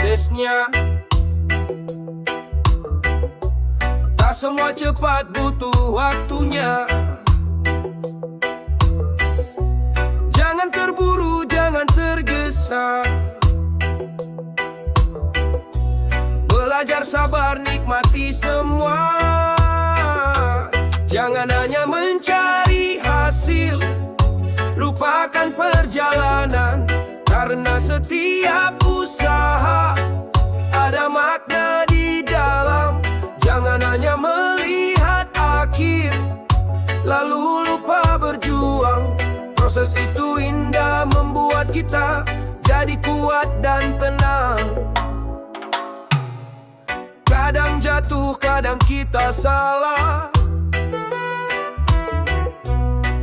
prosesnya. Tak semua cepat, butuh waktunya. Jangan terburu, jangan tergesa. Belajar sabar, nikmati semua. Jangan hanya mencari hasil, lupakan perjalanan. Karena setiap usaha ada makna di dalam. Jangan hanya melihat akhir, lalu lupa berjuang. Proses itu indah, membuat kita jadi kuat dan tenang. Kadang jatuh, kadang kita salah.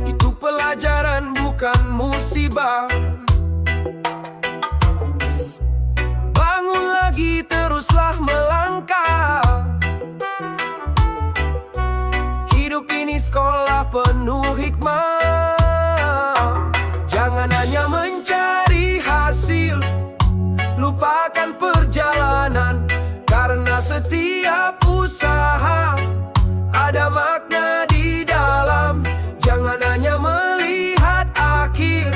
Itu pelajaran, bukan musibah. Bangun lagi, teruslah melangkah. Hidup ini sekolah penuh hikmah. Jangan hanya mencari hasil, lupakan perjalanan. Karena setiap usaha ada makna di dalam. Jangan hanya melihat akhir,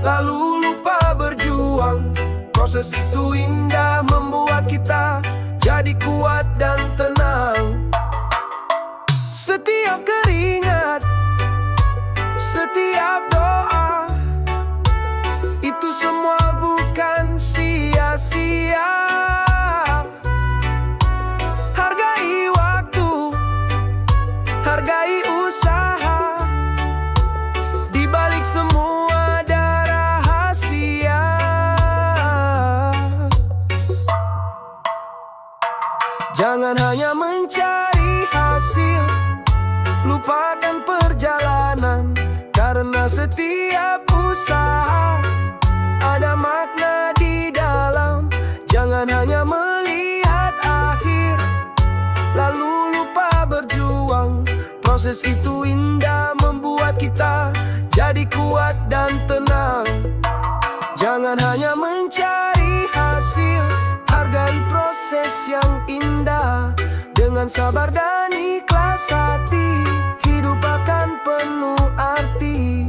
lalu lupa berjuang. Proses itu indah, membuat kita jadi kuat dan tenang. Setiap keringat, setiap doa, itu semua bukan sia-sia. Hargai waktu, hargai usaha. Di balik semua ada rahasia. Jangan hanya mencari hasil, lupakan perjalanan. Karena setiap usaha ada makna di dalam. Jangan hanya melihat akhir, lalu lupa berjuang. Proses itu indah, membuat kita jadi kuat dan tenang. Jangan hanya mencari hasil, hargai proses yang indah. Dengan sabar dan ikhlas hati, hidup akan penuh arti.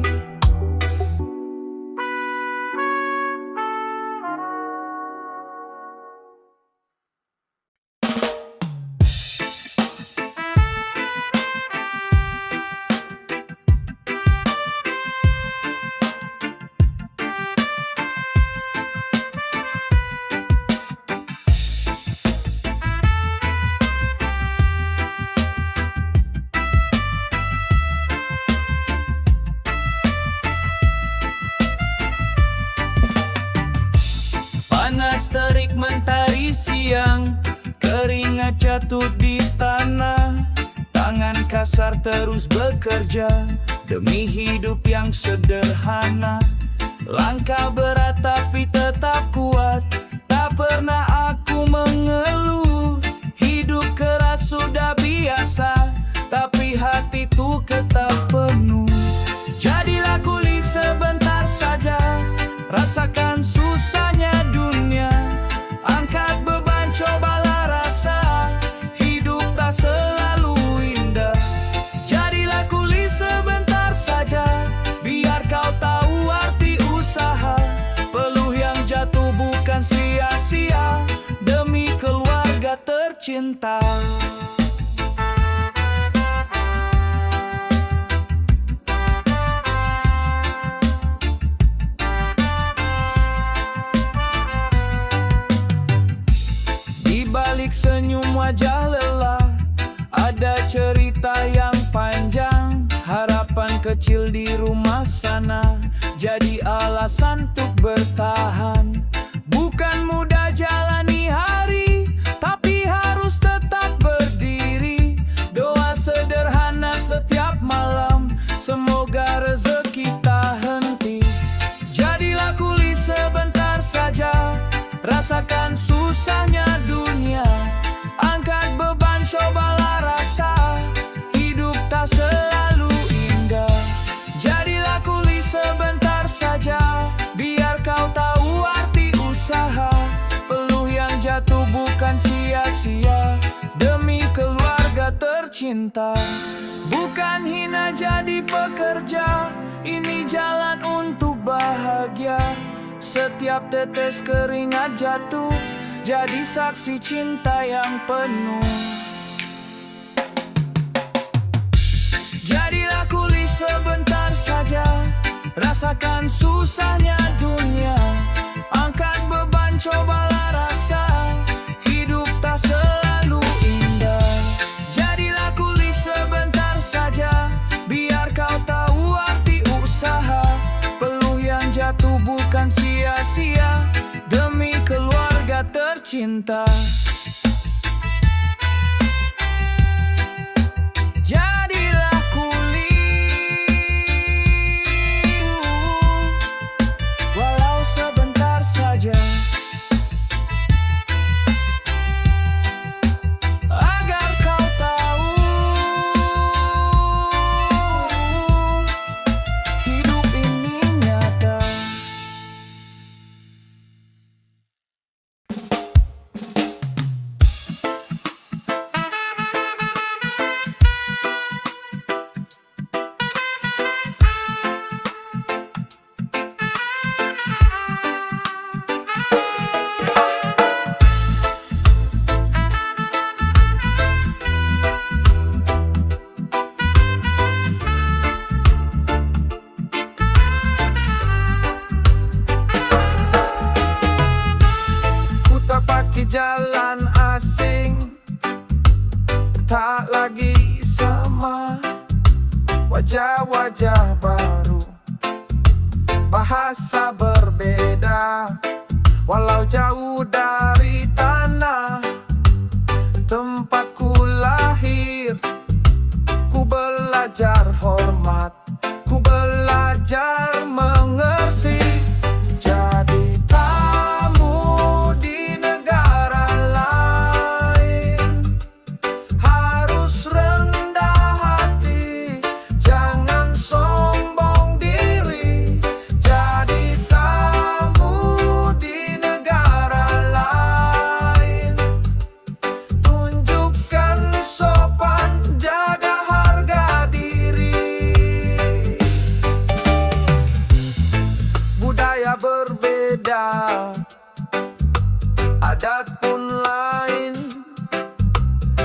Panas terik mentari siang, keringat jatuh di tanah. Tangan kasar terus bekerja demi hidup yang sederhana. Langkah berat tapi tetap kuat, tak pernah aku mengeluh. Hidup keras sudah biasa, tapi hatiku tetap penuh. Jadilah kuli sebentar saja, rasakan susahnya dunia. Angkat beban, cobalah rasa, hidup tak selalu indah. Jadilah kuli sebentar saja, biar kau tahu arti usaha. Peluh yang jatuh bukan sia-sia, demi keluarga tercinta. Balik senyum wajah lelah, ada cerita yang panjang. Harapan kecil di rumah sana jadi alasan untuk bertahan. Bukan mudah jalani hari, tapi harus tetap berdiri. Doa sederhana setiap malam, semoga rezeki tak henti. Jadilah kuli sebentar saja, rasakan susahnya dunia. Angkat beban, cobalah rasa, hidup tak selalu indah. Jadilah kuli sebentar saja, biar kau tahu arti usaha. Peluh bukan sia-sia. Demi keluarga tercinta, bukan hina jadi pekerja. Ini jalan untuk bahagia. Setiap tetes keringat jatuh jadi saksi cinta yang penuh. Jadilah kuli sebentar saja, rasakan susahnya dunia. Angkat beban, cobalah rasa, hidup tak selalu indah. Jadilah kuli sebentar saja, biar kau tahu arti usaha. Peluh yang jatuh bukan sia-sia, demi keluarga tercinta. Jadilah kuli, walau sebentar saja, agar kau tahu hidup ini nyata. Jalan asing tak lagi sama, wajah-wajah baru, bahasa berbeda. Walau jauh dari tanah tempatku lahir, ku belajar hormat, ku belajar mengerti. Jadi tamu di negara lain harus rendah hati, jangan sombong diri. Jadi tamu di negara lain, tunjukkan sopan, jaga harga diri. Budaya berbeda, adat pun lain,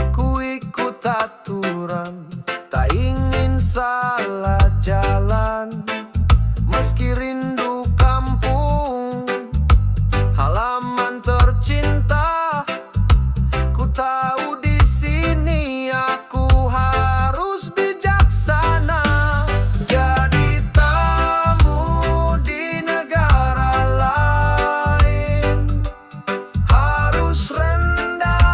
ku ikut aturan, tak ingin salah jalan. Meski rindu kampung, halaman tercinta, ku tahu di sini aku harus bijaksana. Jadi tamu di negara lain harus rendah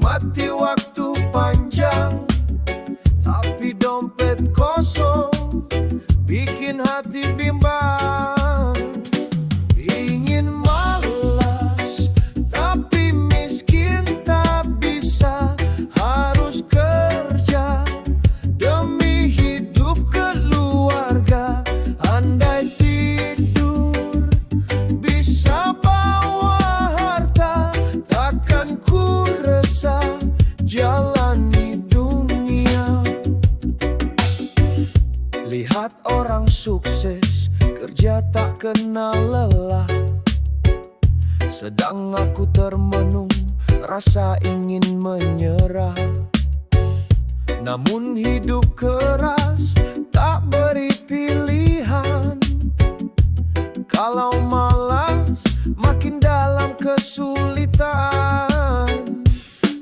Nikmati waktu panjang, tapi dompet kosong bikin hati bimbang. Ingin malas, tapi miskin tak bisa. Harus kerja demi hidup keluarga. Andai tidur bisa bawa harta, takkan ku resah jalani dunia. Lihat orang sukses, kerja tak kenal lelah. Sedang aku termenung, rasa ingin menyerah. Namun hidup keras, tak beri pilihan. Kalau malas, makin dalam kesulitan.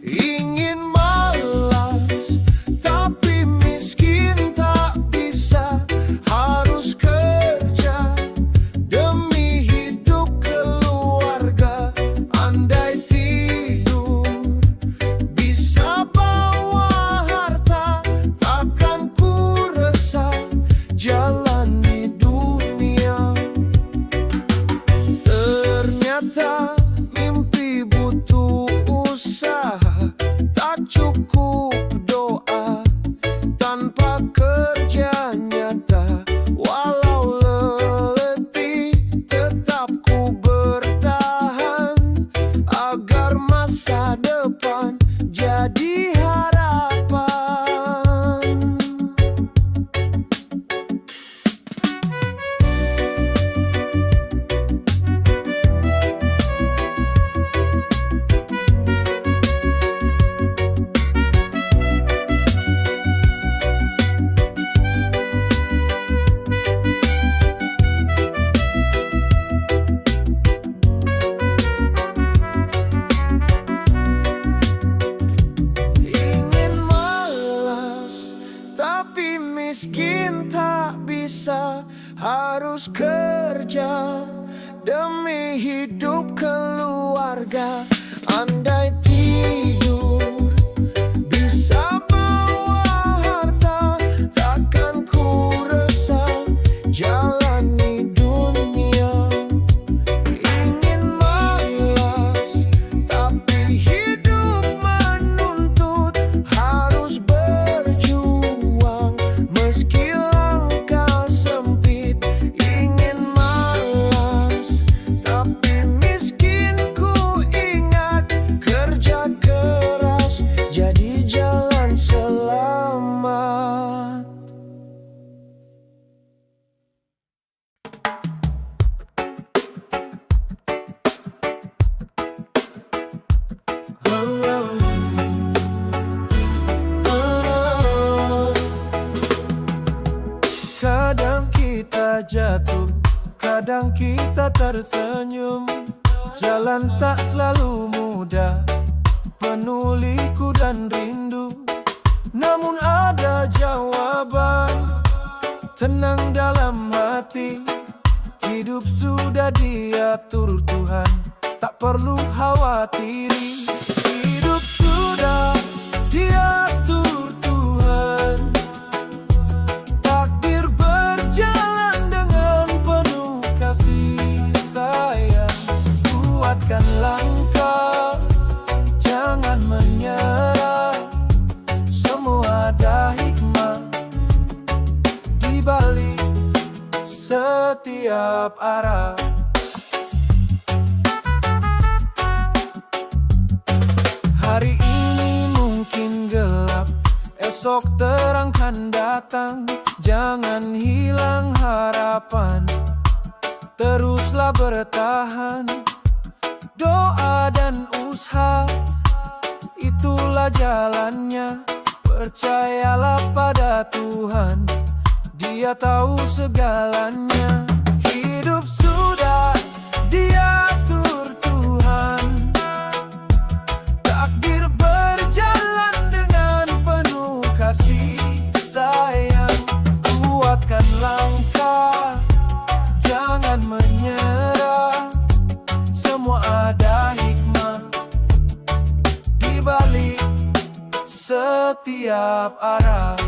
Ingin malas, tapi miskin tak bisa. Harus kerja demi hidup keluarga. Andai tidur bisa bawa harta, takkan ku resah jalani dunia. Ternyata mimpi butuh usaha, tak cukup doa tanpa kerja nyata. Walau letih, tetap ku bertahan agar masa depan jadi harapan. Ingin malas, tapi miskin tak bisa. Harus kerja demi hidup keluarga. Andai tidur bisa bawa harta, takkan ku resah jalani dunia. Ingin malas, tapi hidup menuntut. Harus berjuang meski langkah sempit. Ingin malas, tapi miskin ku ingat. Kerja keras jadi jalan selamat. Kadang kita jatuh, kadang kita tersenyum. Jalan tak selalu mudah, penuh liku dan rindu. Namun ada jawaban, tenang dalam hati. Hidup sudah diatur Tuhan, tak perlu khawatiri. Hidup sudah diatur Tuhan, takdir berjalan dengan penuh kasih sayang. Kuatkan langkah, jangan menyerah. Semua ada hikmah di balik setiap arah. Hari ini mungkin gelap, esok terang kan datang. Jangan hilang harapan, teruslah bertahan. Doa dan usaha, itulah jalannya. Percayalah pada Tuhan, Dia tahu segalanya. Hidup sudah diatur Tuhan, takdir berjalan dengan penuh kasih sayang. Kuatkan langkah, jangan menyerah. Semua ada hikmah di balik setiap arah.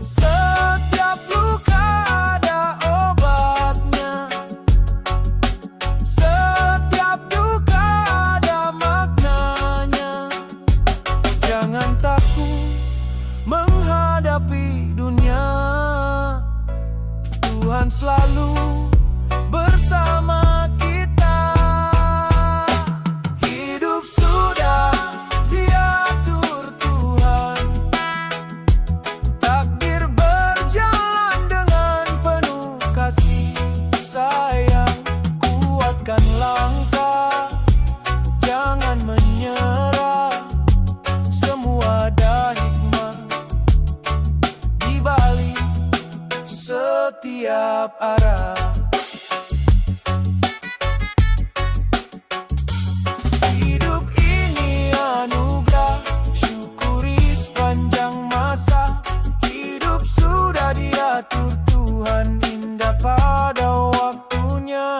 Setiap luka ada obatnya, setiap duka ada maknanya. Jangan takut menghadapi dunia, Tuhan selalu bersama kita. Hidup sudah diatur Tuhan, takdir berjalan dengan penuh kasih sayang. Kuatkan langkah, jangan menyerah, semua ada hikmah di balik setiap arah. Hidup ini anugerah, syukuri sepanjang masa. Hidup sudah diatur Tuhan, indah pada waktunya.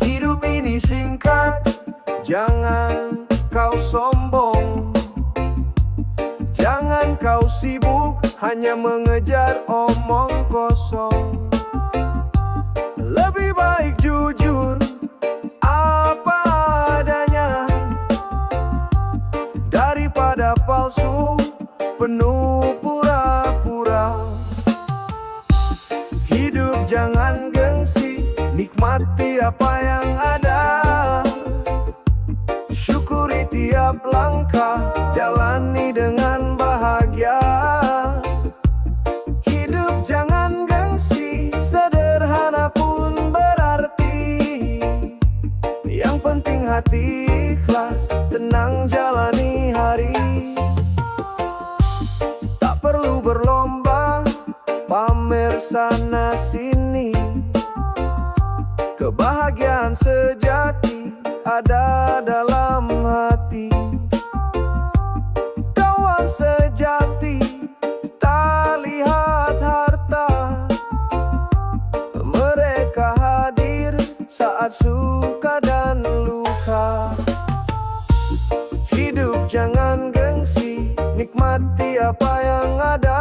Hidup ini singkat, jangan kau sombong. Jangan kau sibuk hanya mengejar omong kosong. Lebih baik jujur apa adanya daripada palsu penuh pura-pura. Hidup jangan gengsi, nikmati apa yang ada. Syukuri tiap langkah, jalani dengan bahagia. Hidup jangan gengsi, sederhana pun berarti. Yang penting hati ikhlas, tenang jalani hari. Tak perlu berlomba, pamer sana sini. Kebahagiaan sejati ada dalam hati. Kawan sejati tak lihat harta, mereka hadir saat suka dan luka. Hidup jangan gengsi, nikmati apa yang ada.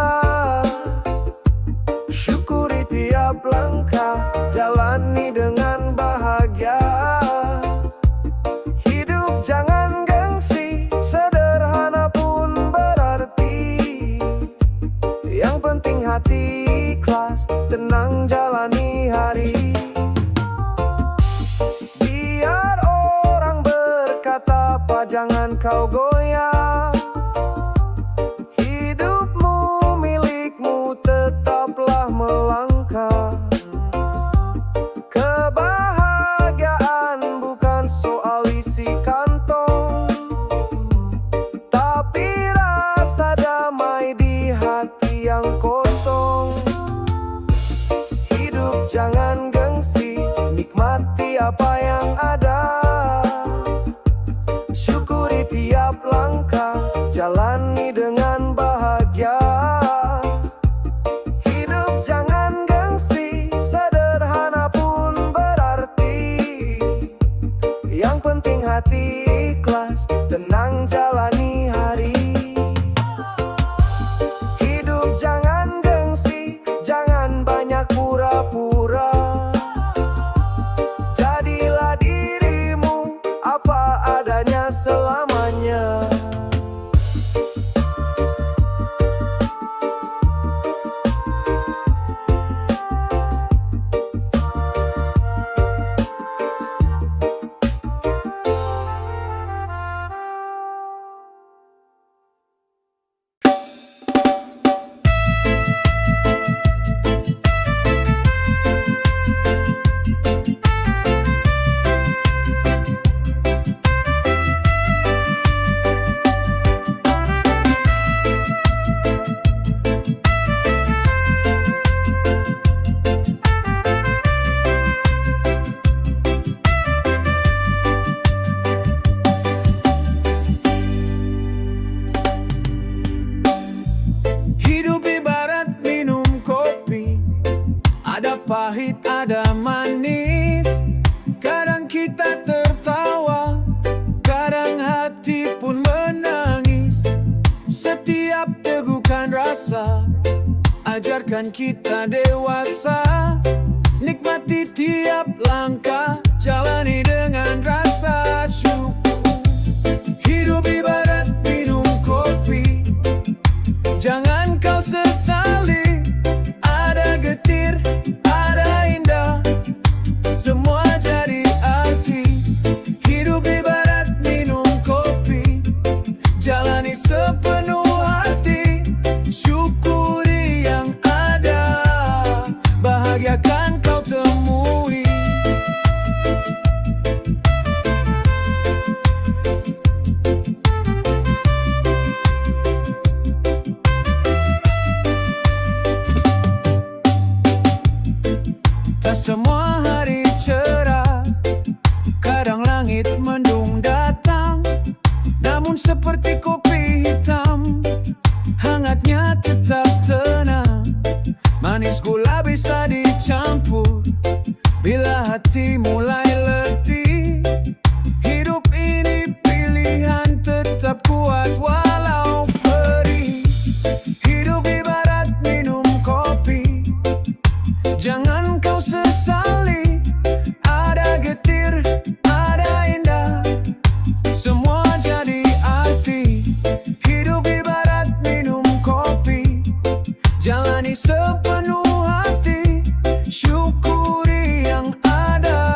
Syukuri tiap langkah, jalani dengan bahagia. Hidup jangan gengsi, sederhana pun berarti. Yang penting hati ikhlas, tenang jalani hari. Biar orang berkata apa, jangan kau goyah. Hidupmu milikmu, tetaplah melangkah. Kebahagiaan bukan soal isi kantong, tapi rasa damai di hati yang kosong. Hidup jangan gengsi, nikmati apa yang ada. Syukuri tiap langkah, jalani dengan bahagia. Hidup jangan gengsi, sederhana pun berarti. Yang penting hati ikhlas, tenang jalani hari. Hidup jangan gengsi, jangan banyak pura-pura. Jadilah dirimu apa adanya selamanya. ada manis. Kadang kita tertawa, kadang hati pun menangis. Setiap tegukan rasa ajarkan kita dewasa. Nikmati tiap langkah, jalani dengan rasa syukur. Hidup ibarat minum kopi, jangan kau sesali. Ada getir, ada indah, semua jadi arti. Hidup ibarat minum kopi, jalani sepenuh hati. Syukuri yang ada, bahagiakan kau temui. Tak semua hari cerah, kadang langit mendung datang. Namun seperti kopi hitam, hangatnya tetap tenang. Manis gula bisa dicampur bila hati mulai letih. Hidup ini pilihan, tetap kuat walau perih. Hidup ibarat minum kopi, jangan kau sesali. Ada getir, ada indah, semua jadi arti. Hidup ibarat minum kopi, jalani sepenuh hati. Syukuri yang ada,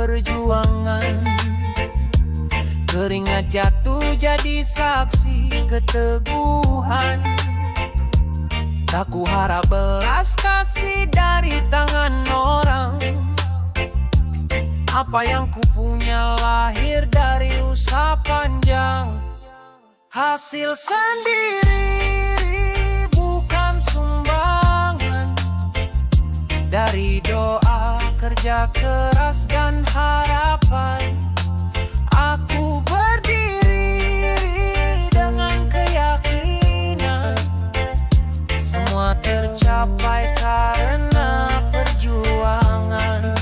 perjuangan. Keringat jatuh jadi saksi keteguhan. Tak ku harap belas kasih dari tangan orang. Apa yang ku punya lahir dari usaha panjang. Hasil sendiri bukan sumbangan. Dari doa, kerja keras dan harapan. Aku berdiri dengan keyakinan. Semua tercapai karena perjuangan.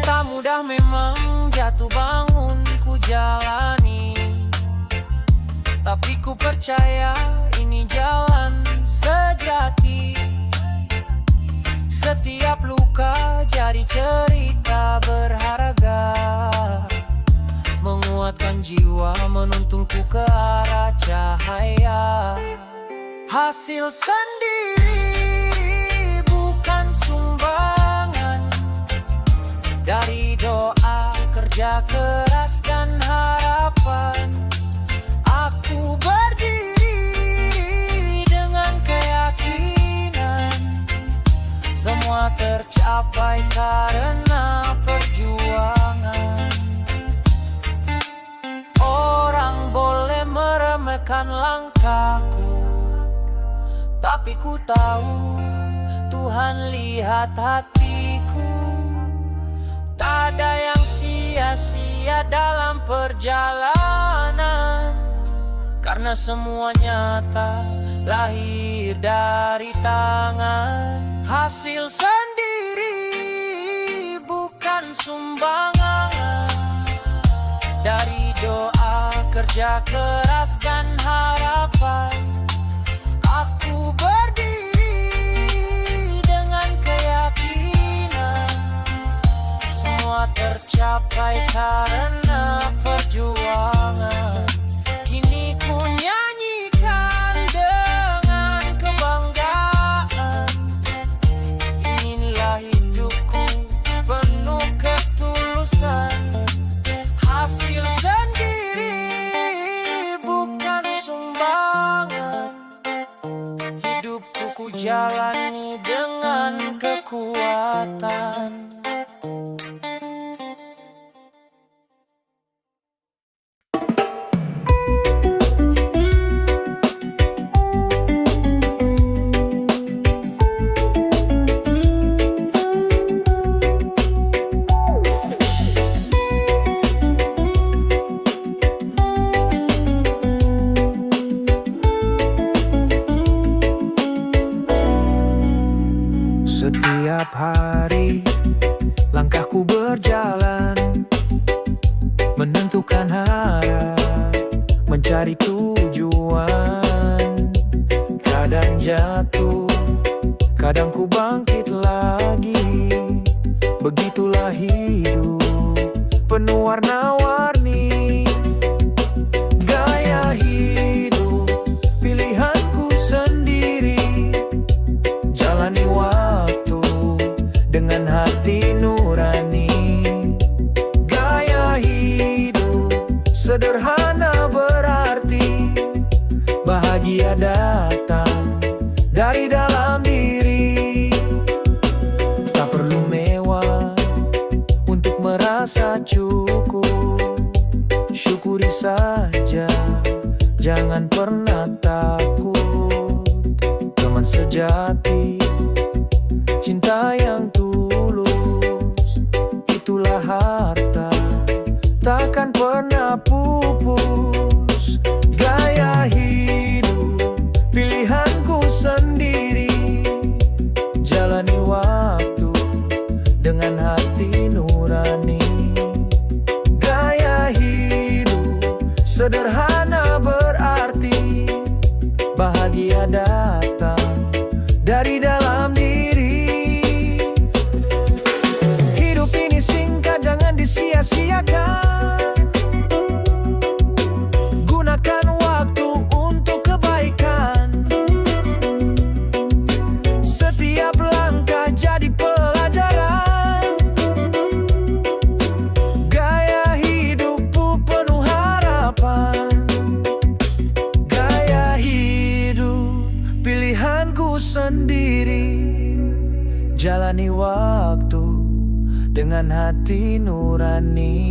Tak mudah memang jatuh bangun ku jalani, tapi ku percaya ini jalan sejati. Setiap luka jadi cerita berharga, menguatkan jiwa, menuntunku ke arah cahaya. Hasil sendiri bukan sumbangan. Dari doa, kerja keras dan harapan. Aku berdiri dengan keyakinan. Semua tercapai karena perjuangan. Orang boleh meremehkan langkahku, tapi ku tahu Tuhan lihat hatiku. Tak ada yang sia-sia dalam perjalanan, karena semua nyata lahir dari tangan. Hasil sendiri bukan sumbangan. Dari doa, kerja keras dan harapan. Aku berdiri dengan keyakinan. Semua tercapai karena perjuangan. Kini ku nyanyikan dengan kebanggaan. Inilah hidupku penuh ketulusan. Hasil sendiri bukan sumbangan. Hidupku ku jalani dengan kekuatan. Setiap hari langkahku berjalan, menentukan arah, mencari tujuan. Kadang jatuh, kadang ku bangkit lagi. Begitulah hidup, penuh warna-warni. Gaya hidup, pilihanku sendiri. Jalani waktu dengan hati nurani. Gaya hidup sederhana berarti. Bahagia datang dari dalam diri. Tak perlu mewah untuk merasa cukup. Syukuri saja, jangan pernah takut. Teman sejati, cinta yang tulus, itulah harta, takkan pernah pupus. Gaya hidup, pilihanku sendiri. Jalani waktu dengan hati nurani. Gaya hidup sederhana berarti. Bahagia datang dari dalam diri. Hidup ini singkat, jangan disia-siakan. Gunakan waktu untuk kebaikan. Setiap langkah jadi pelajaran. dengan hati nurani.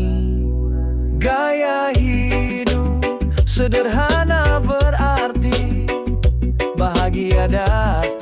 Gaya hidup sederhana berarti bahagia datang